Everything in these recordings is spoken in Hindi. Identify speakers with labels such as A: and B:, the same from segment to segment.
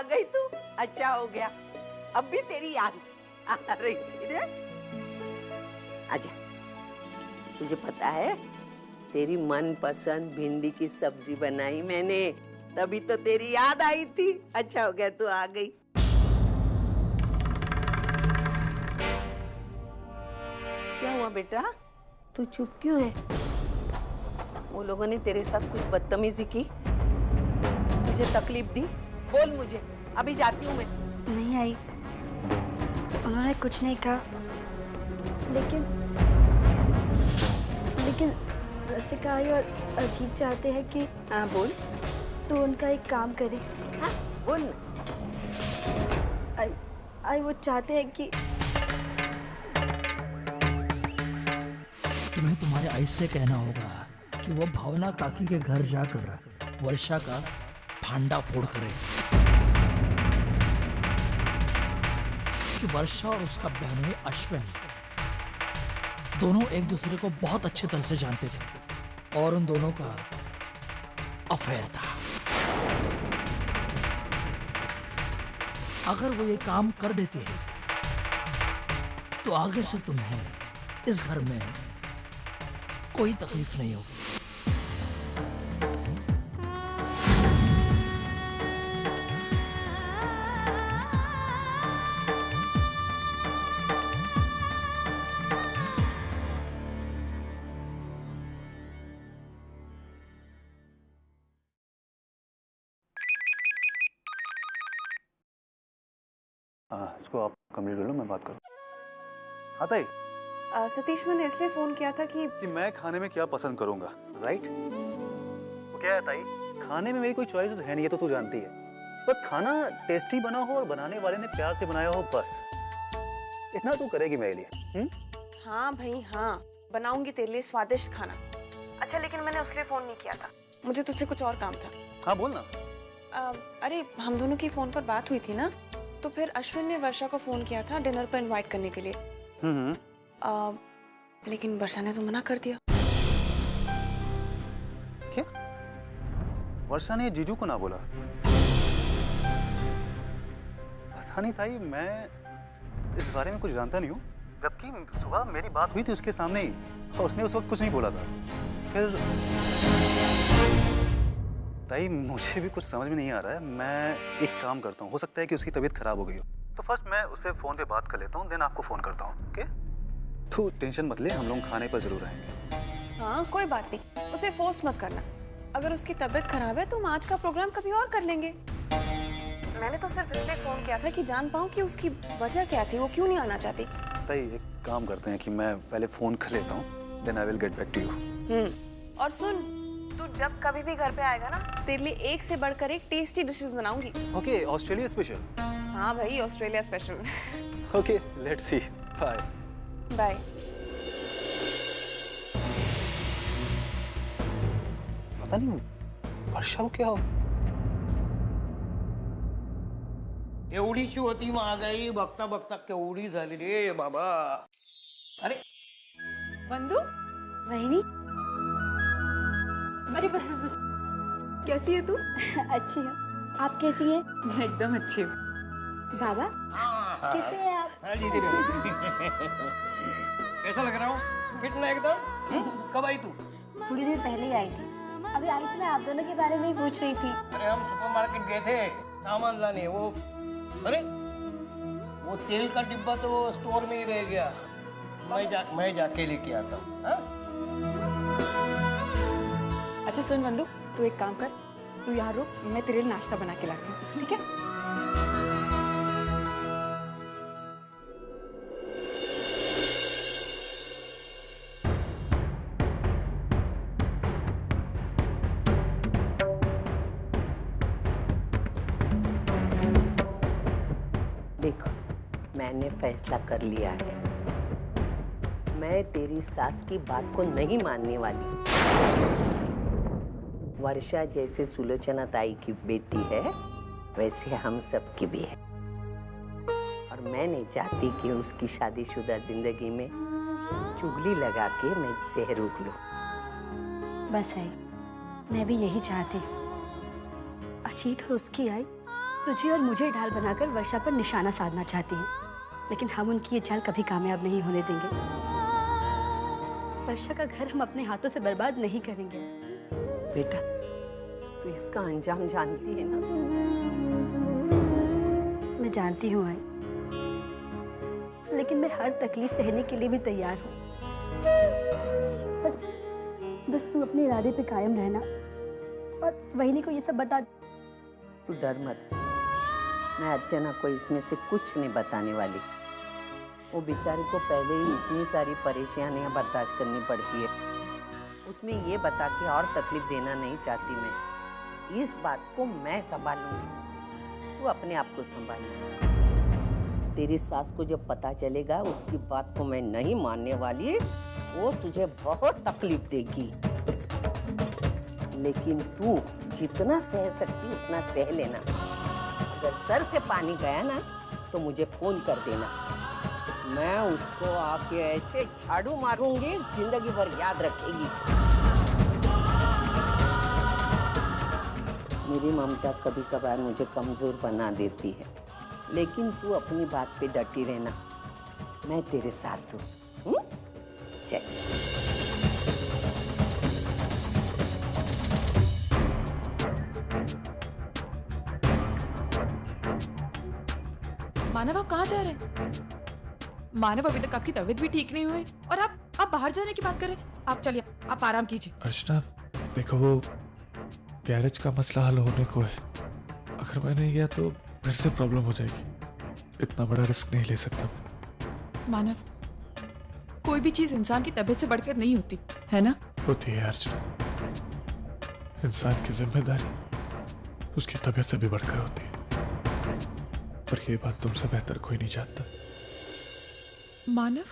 A: आ गई तू, अच्छा हो गया। अब भी तेरी याद आ रही थी रे। आजा, तुझे पता है तेरी मनपसंद भिंडी की सब्जी बनाई मैंने, तभी तो तेरी याद आई थी। अच्छा हो गया तू आ गई। क्या हुआ बेटा, तू चुप क्यों है? वो लोगों ने तेरे साथ कुछ बदतमीजी की, तुझे तकलीफ दी? बोल मुझे, अभी जाती हूँ मैं।
B: नहीं आई, उन्होंने कुछ नहीं कहा, लेकिन रसिका आई और अजीत चाहते हैं कि।
A: हाँ बोल।
B: तो उनका एक काम करे।
A: हाँ बोल ना।
B: आई वो चाहते हैं कि
C: तुम्हें तुम्हारे आई से कहना होगा कि वो भावना काकी के घर जाकर वर्षा का भांडा फोड़ करे, कि वर्षा और उसका बहनोई अश्विन दोनों एक दूसरे को बहुत अच्छे तरह से जानते थे और उन दोनों का अफेयर था। अगर वो ये काम कर देते हैं तो आगे से तुम्हें इस घर में कोई तकलीफ नहीं होगी।
D: इसको आप कंप्लीट कर लो, मैं बात करूँ। हाँ ताई।
E: सतीश, मैंने इसलिए फोन किया था कि
D: मैं खाने में क्या पसंद करूंगा, राइट? वो क्या है ताई, खाने में मेरी कोई चॉइस है नहीं, ये तो तू जानती है। बस खाना टेस्टी बना हो और बनाने वाले ने प्यार से बनाया हो, बस इतना तू करेगी मेरे लिए।
E: हाँ भाई हाँ, बनाऊंगी तेरे लिए स्वादिष्ट खाना। अच्छा, लेकिन मैंने उसलिए फोन नहीं किया था, मुझे तुझसे कुछ और काम था।
D: हाँ बोल ना।
E: अरे हम दोनों की फोन पर बात हुई थी ना, तो फिर अश्विन ने वर्षा को फोन किया था डिनर पर इनवाइट करने के लिए। लेकिन वर्षा ने तो मना कर दिया।
D: क्या? वर्षा ने जीजू को ना बोला? पता नहीं ताई, मैं इस बारे में कुछ जानता नहीं हूँ। जबकि सुबह मेरी बात हुई थी उसके सामने ही और उसने उस वक्त कुछ नहीं बोला था। फिर ताई मुझे भी कुछ समझ में नहीं आ रहा है। मैं एक काम करता हूँ, हो सकता है कि उसकी तबीयत खराब हो गई हो, तो फर्स्ट मैं उससे फोन पे बात कर लेता हूँ, देन आपको फोन करता हूँ। ओके? तू टेंशन मत ले, हम लोग खाने पर जरूर आएंगे।
E: हाँ कोई बात नहीं, उसे फोर्स मत करना। अगर उसकी तबीयत खराब है तो हम आज का प्रोग्राम कभी और कर लेंगे। मैंने तो सिर्फ इसलिए फोन किया था कि जान पाऊँ कि उसकी वजह क्या थी, वो क्यों नहीं आना चाहती।
D: ताई एक काम करते हैं कि मैं पहले फोन कर लेता हूँ, then I will get back to you.
E: और सुन, तू जब कभी भी घर पे आएगा ना, तेरे लिए एक से बढ़कर एक टेस्टी डिशेस बनाऊंगी।
D: Okay, Australia special?
E: हाँ भाई, Australia special.
D: Okay, let's see. Bye
E: bye.
D: पता नहीं वर्षा को क्या हो।
F: एवढीशी होती महागाई, बघता बघता केवढी झाली रे बाबा। अरे
E: बंधु,
B: वहिनी।
E: अरे बस बस बस, कैसी है तू?
B: अच्छी हो, आप कैसी हैं?
E: मैं एकदम अच्छी हूँ।
B: बाबा कैसे हैं आप?
F: कैसा लग रहा हूँ? फिट ना एकदम? कब आई तू?
B: थोड़ी देर पहले ही आई थी। अभी आई थी, मैं आप दोनों के बारे में ही पूछ रही थी।
F: अरे हम सुपरमार्केट गए थे सामान लाने। वो अरे वो तेल का डिब्बा तो स्टोर में ही रह गया। मैं जाके लेके आता हूँ।
E: अच्छा सुन बंधु, तू एक काम कर, तू यहाँ रुक, मैं तेरे लिए नाश्ता बना के लाती हूँ, ठीक है?
A: देखो, मैंने फैसला कर लिया है, मैं तेरी सास की बात को नहीं मानने वाली। वर्षा जैसे सुलोचना ताई की बेटी है, वैसे हम सब की भी है, और मैं नहीं चाहती कि उसकी शादीशुदा जिंदगी में चुगली लगा के मैं इसे रोक लूं।
B: बस आई, मैं भी यही चाहती। अजीत और उसकी आई तुझे और मुझे ढाल बनाकर वर्षा पर निशाना साधना चाहती हैं, लेकिन हम उनकी ये चाल कभी कामयाब नहीं होने देंगे। वर्षा का घर हम अपने हाथों से बर्बाद नहीं करेंगे।
A: बेटा, तू इसका अंजाम जानती है ना?
B: मैं जानती हूँ आई, लेकिन मैं हर तकलीफ सहने के लिए भी तैयार हूँ। बस तू अपने इरादे पे कायम रहना और वहीनी को ये सब बता।
A: तू डर मत, मैं अर्चना को इसमें से कुछ नहीं बताने वाली। वो बेचारी को पहले ही इतनी सारी परेशानियां बर्दाश्त करनी पड़ती है, उसमें ये बता के और तकलीफ देना नहीं चाहती मैं। इस बात को मैं संभालूंगी, तू अपने आप को संभालना। तेरी सास को जब पता चलेगा उसकी बात को मैं नहीं मानने वाली, वो तुझे बहुत तकलीफ देगी। लेकिन तू जितना सह सकती उतना सह लेना। अगर सर से पानी गया ना तो मुझे फोन कर देना, मैं उसको आके ऐसे झाड़ू मारूंगी जिंदगी भर याद रखेगी। मेरी ममता कभी कभार मुझे कमजोर बना देती है, लेकिन तू अपनी बात पे डटी रहना, मैं तेरे साथ हूँ। चल।
G: मानव, आप कहाँ जा रहे हैं? मानव, अभी तक आपकी तबीयत भी ठीक नहीं हुई और आप बाहर जाने की बात कर रहे हैं। आप चलिए, आप आराम कीजिए।
H: अर्चना, देखो वो गैरेज का मसला हल होने को है। अगर मैं नहीं गया तो फिर से प्रॉब्लम हो जाएगी। इतना बड़ा रिस्क नहीं ले सकता मैं।
G: मानव, कोई भी चीज इंसान की तबीयत से बढ़कर नहीं होती है ना?
H: होती है अर्चना, इंसान की जिम्मेदारी उसकी तबीयत से भी बढ़कर होती है। पर ये बात तुमसे बेहतर कोई नहीं जानता।
G: मानव,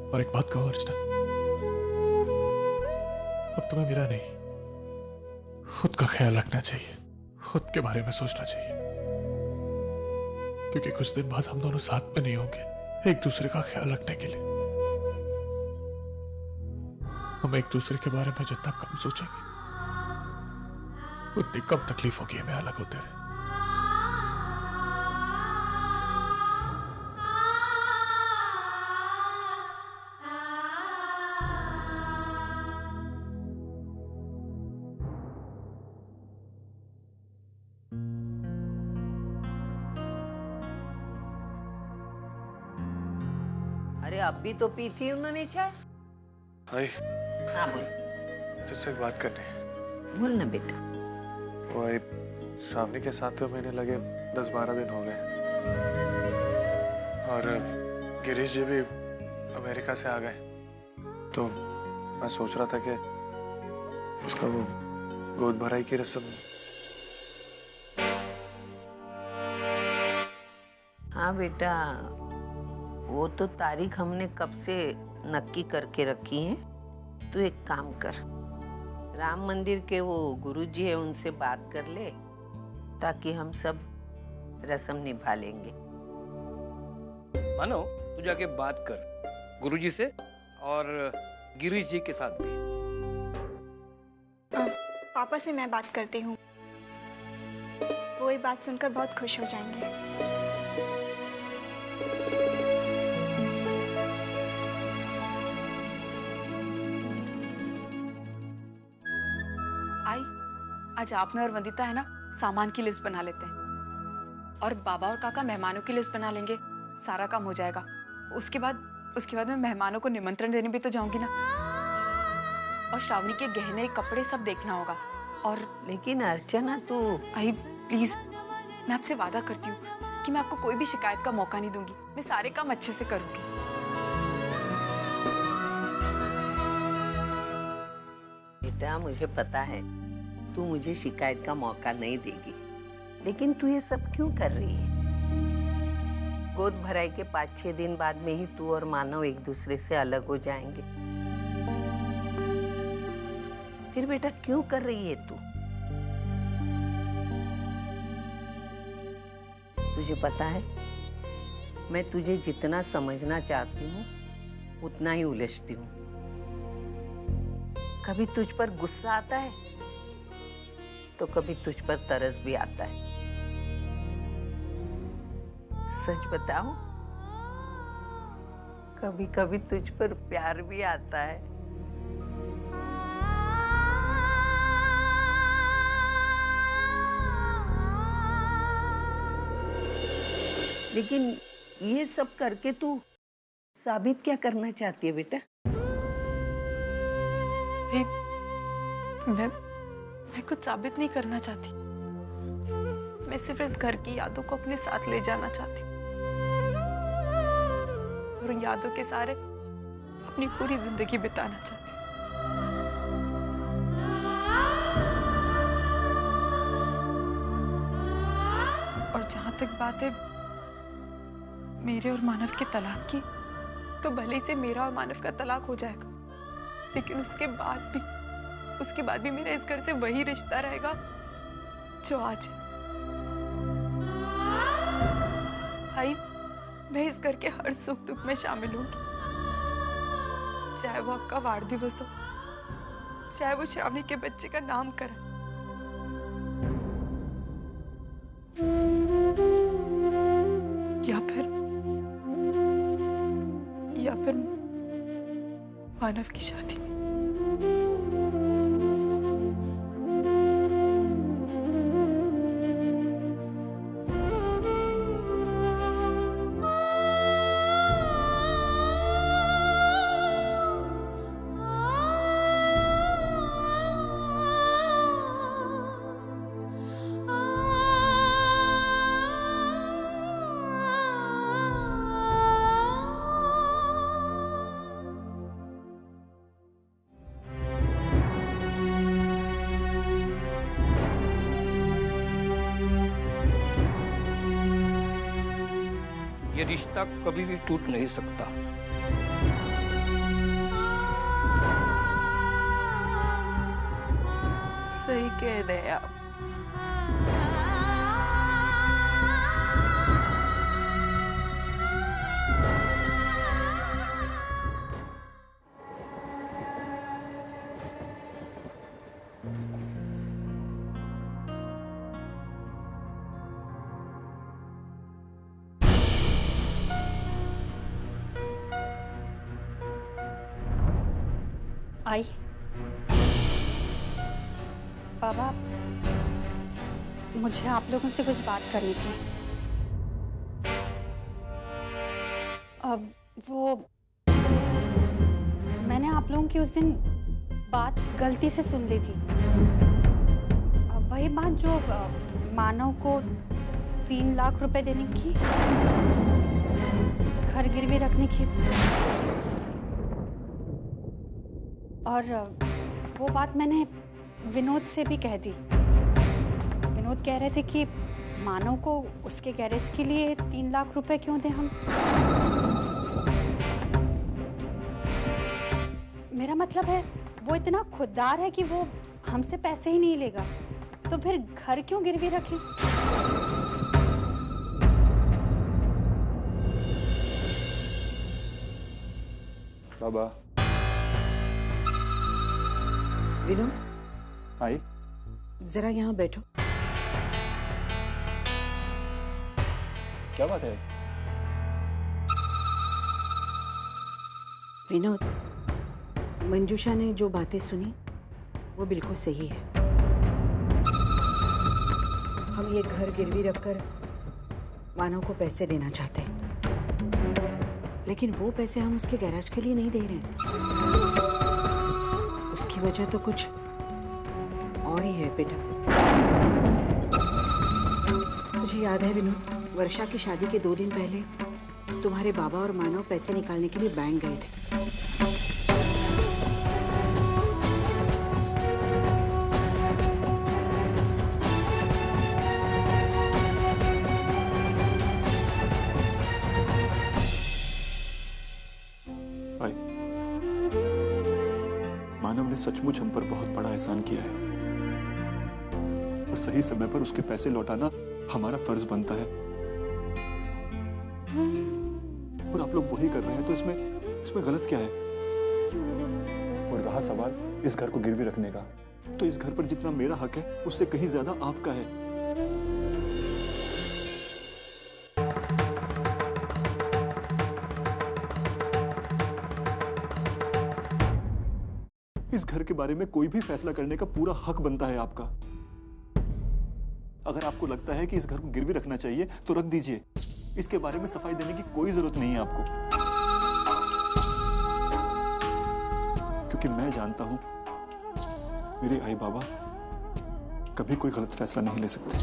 H: और एक बात कहो अर्चना, अब तुम्हें मेरा नहीं, खुद का ख्याल रखना चाहिए, खुद के बारे में सोचना चाहिए, क्योंकि कुछ दिन बाद हम दोनों साथ में नहीं होंगे एक दूसरे का ख्याल रखने के लिए। हम एक दूसरे के बारे में जितना कम सोचेंगे उतनी कम तकलीफ होगी हमें अलग होते हुए।
A: अरे अब भी तो पी थी उन्होंने चाय।
H: हाय,
A: हाँ बोल।
H: तुझसे एक बात करनी है।
A: बोल ना बेटा।
H: वो आई श्रावणी के साथ तो महीने लगे, 10-12 दिन हो गए और गिरीश जी भी अमेरिका से आ गए। तो मैं सोच रहा था कि उसका वो गोद भराई की रस्म।
A: हाँ बेटा, वो तो तारीख हमने कब से नक्की करके रखी है। तू एक काम कर, राम मंदिर के वो गुरुजी है उनसे बात कर ले, ताकि हम सब रस्म निभा लेंगे।
F: मानो, तू जाके बात कर गुरुजी से और गिरीश जी के साथ भी।
I: पापा से मैं बात करती हूँ, वो ये बात सुनकर बहुत खुश हो जाएंगे।
E: आज आप में और वंदिता है ना, सामान की लिस्ट बना लेते हैं और बाबा और काका मेहमानों की लिस्ट बना लेंगे, सारा काम हो जाएगा। उसके बाद मैं मेहमानों को निमंत्रण देने भी तो जाऊंगी ना, और श्रावणी के गहने कपड़े सब देखना होगा। और
A: लेकिन अर्चना तू
E: आई प्लीज, मैं आपसे वादा करती हूँ कि मैं आपको कोई भी शिकायत का मौका नहीं दूंगी, मैं सारे काम अच्छे से करूंगी।
A: बेटा, मुझे पता है तू मुझे शिकायत का मौका नहीं देगी, लेकिन तू ये सब क्यों कर रही है? गोद भराई के 5-6 दिन बाद में ही तू और मानव एक दूसरे से अलग हो जाएंगे। फिर बेटा क्यों कर रही है तू? तुझे पता है, मैं तुझे जितना समझना चाहती हूँ उतना ही उलझती हूँ। कभी तुझ पर गुस्सा आता है तो कभी तुझ पर तरस भी आता है। सच बताऊं, कभी कभी तुझ पर प्यार भी आता है। लेकिन ये सब करके तू साबित क्या करना चाहती है बेटा?
E: मैं कुछ साबित नहीं करना चाहती। मैं सिर्फ इस घर की यादों को अपने साथ ले जाना चाहती हूँ और उन यादों के सारे अपनी पूरी जिंदगी बिताना चाहती हूँ। और जहां तक बात है मेरे और मानव के तलाक की, तो भले ही से मेरा और मानव का तलाक हो जाएगा, लेकिन उसके बाद भी मेरा इस घर से वही रिश्ता रहेगा जो आज है। भाई, मैं इस घर के हर सुख दुख में शामिल होंगी, चाहे वो आपका वाड़ दिवस हो, चाहे वो श्रावणी के बच्चे का नामकरण, या फिर मानव की शादी।
F: ये रिश्ता कभी भी टूट नहीं सकता।
A: सही कह रहे हैं आप।
B: आई बाबा, मुझे आप लोगों से कुछ बात करनी थी। अब वो मैंने आप लोगों की उस दिन बात गलती से सुन ली थी। अब वही बात जो मानव को 3 लाख रुपए देने की, घर गिरवी रखने की, और वो बात मैंने विनोद से भी कह दी। विनोद कह रहे थे कि मानव को उसके गैरेज के लिए 3 लाख रुपए क्यों दें हम। मेरा मतलब है वो इतना खुददार है कि वो हमसे पैसे ही नहीं लेगा, तो फिर घर क्यों गिरवी रखें।
H: बाबा।
J: विनोद,
H: आई
J: जरा यहाँ बैठो।
H: क्या बात है?
J: विनोद, मंजूषा ने जो बातें सुनी वो बिल्कुल सही है। हम ये घर गिरवी रखकर मानव को पैसे देना चाहते हैं, लेकिन वो पैसे हम उसके गैराज के लिए नहीं दे रहे हैं। उसकी वजह तो कुछ और ही है बेटा। मुझे याद है विनोद, वर्षा की शादी के 2 दिन पहले तुम्हारे बाबा और मानव पैसे निकालने के लिए बैंक गए थे।
H: मानव ने सचमुच हम पर बहुत बड़ा एहसान किया है और सही समय पर उसके पैसे लौटाना हमारा फर्ज बनता है, और आप लोग वही कर रहे हैं, तो इसमें गलत क्या है? और रहा सवाल इस घर को गिरवी रखने का, तो इस घर पर जितना मेरा हक है उससे कहीं ज्यादा आपका है। इस घर के बारे में कोई भी फैसला करने का पूरा हक बनता है आपका। अगर आपको लगता है कि इस घर को गिरवी रखना चाहिए तो रख दीजिए, इसके बारे में सफाई देने की कोई जरूरत नहीं है आपको, क्योंकि मैं जानता हूं मेरे आई बाबा कभी कोई गलत फैसला नहीं ले सकते।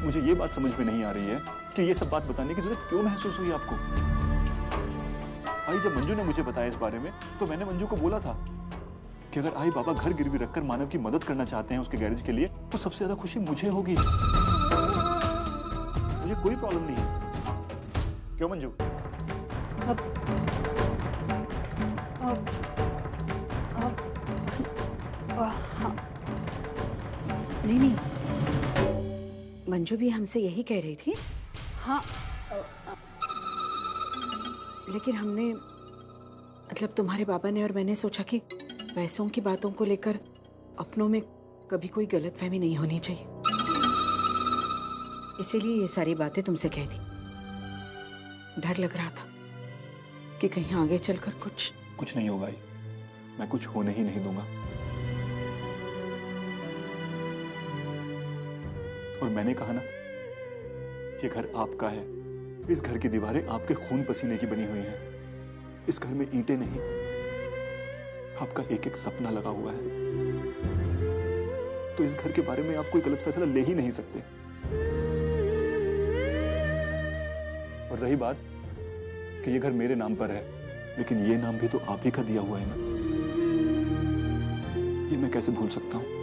H: मुझे ये बात समझ में नहीं आ रही है कि ये सब बात बताने की जरूरत क्यों महसूस हुई आपको। आई, जब मंजू ने मुझे बताया इस बारे में तो मैंने मंजू को बोला था कि अगर आई बाबा घर गिरवी रखकर मानव की मदद करना चाहते हैं उसके गैरेज के लिए तो सबसे ज्यादा खुशी मुझे होगी। मुझे कोई प्रॉब्लम नहीं है। क्यों मंजू?
J: नहीं, मंजू भी हमसे यही कह रही थी। हाँ, लेकिन हमने मतलब तुम्हारे बाबा ने और मैंने सोचा कि पैसों की बातों को लेकर अपनों में कभी कोई गलतफहमी नहीं होनी चाहिए, इसीलिए ये सारी बातें तुमसे कह दी। डर लग रहा था कि कहीं आगे चलकर
H: कुछ नहीं होगा। मैं कुछ होने ही नहीं दूंगा। और मैंने कहा ना, ये घर आपका है। इस घर की दीवारें आपके खून पसीने की बनी हुई हैं। इस घर में ईंटें नहीं, आपका एक एक सपना लगा हुआ है। तो इस घर के बारे में आप कोई गलत फैसला ले ही नहीं सकते। और रही बात कि ये घर मेरे नाम पर है, लेकिन ये नाम भी तो आप ही का दिया हुआ है ना, ये मैं कैसे भूल सकता हूं?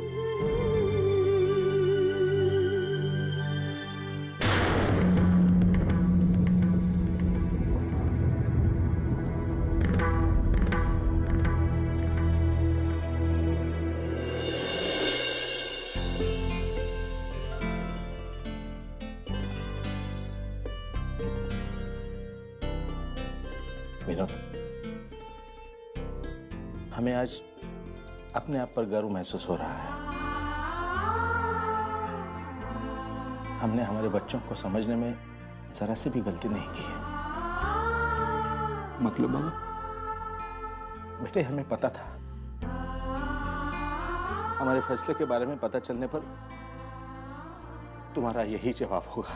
F: विनोद, हमें आज अपने आप पर गर्व महसूस हो रहा है। हमने हमारे बच्चों को समझने में जरा सी भी गलती नहीं की है।
H: मतलब बाबा?
F: बेटे, हमें पता था, हमारे फैसले के बारे में पता चलने पर तुम्हारा यही जवाब होगा।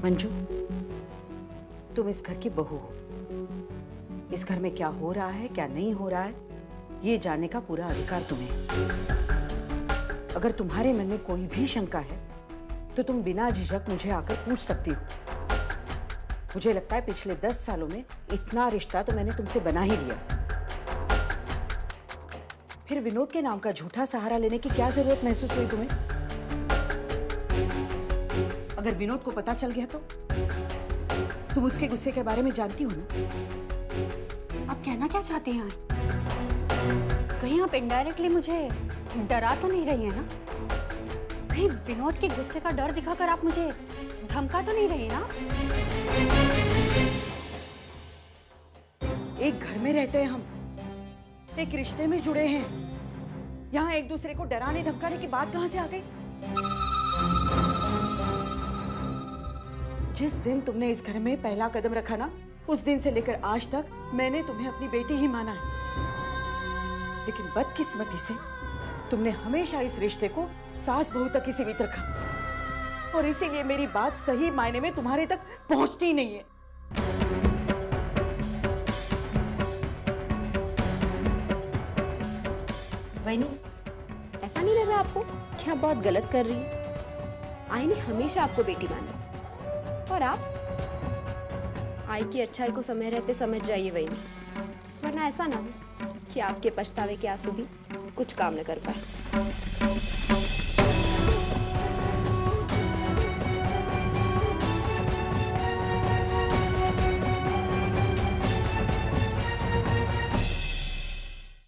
J: मंजू, तुम इस घर की बहू हो। इस घर में क्या हो रहा है, क्या नहीं हो रहा है, ये जानने का पूरा अधिकार तुम्हें। अगर तुम्हारे मन में कोई भी शंका है तो तुम बिना झिझक मुझे आकर पूछ सकती हो। मुझे लगता है पिछले 10 सालों में इतना रिश्ता तो मैंने तुमसे बना ही लिया। फिर विनोद के नाम का झूठा सहारा लेने की क्या जरूरत महसूस हुई तुम्हें? अगर विनोद को पता चल गया तो? तुम उसके गुस्से के बारे में जानती हो ना?
B: आप कहना क्या चाहती हैं? कहीं आप इनडायरेक्टली मुझे डरा तो नहीं रही हैं ना? कहीं विनोद के गुस्से का डर दिखाकर आप मुझे धमका तो नहीं रही ना?
J: एक घर में रहते हैं हम, एक रिश्ते में जुड़े हैं। यहाँ एक दूसरे को डराने धमकाने की बात कहां से आ गई? जिस दिन तुमने इस घर में पहला कदम रखा ना, उस दिन से लेकर आज तक मैंने तुम्हें अपनी बेटी ही माना है। लेकिन बदकिस्मती से तुमने हमेशा इस रिश्ते को सास बहू तक ही सीमित रखा, और इसीलिए मेरी बात सही मायने में तुम्हारे तक पहुंचती नहीं है।
K: वैनी, ऐसा नहीं लग रहा आपको कि आप बहुत गलत कर रही हैं? आई ने हमेशा आपको बेटी माना, और आप आई की अच्छाई को समय रहते समझ जाइए वैनी, वरना ऐसा ना हो कि आपके पछतावे के आंसू भी कुछ काम न कर पाए।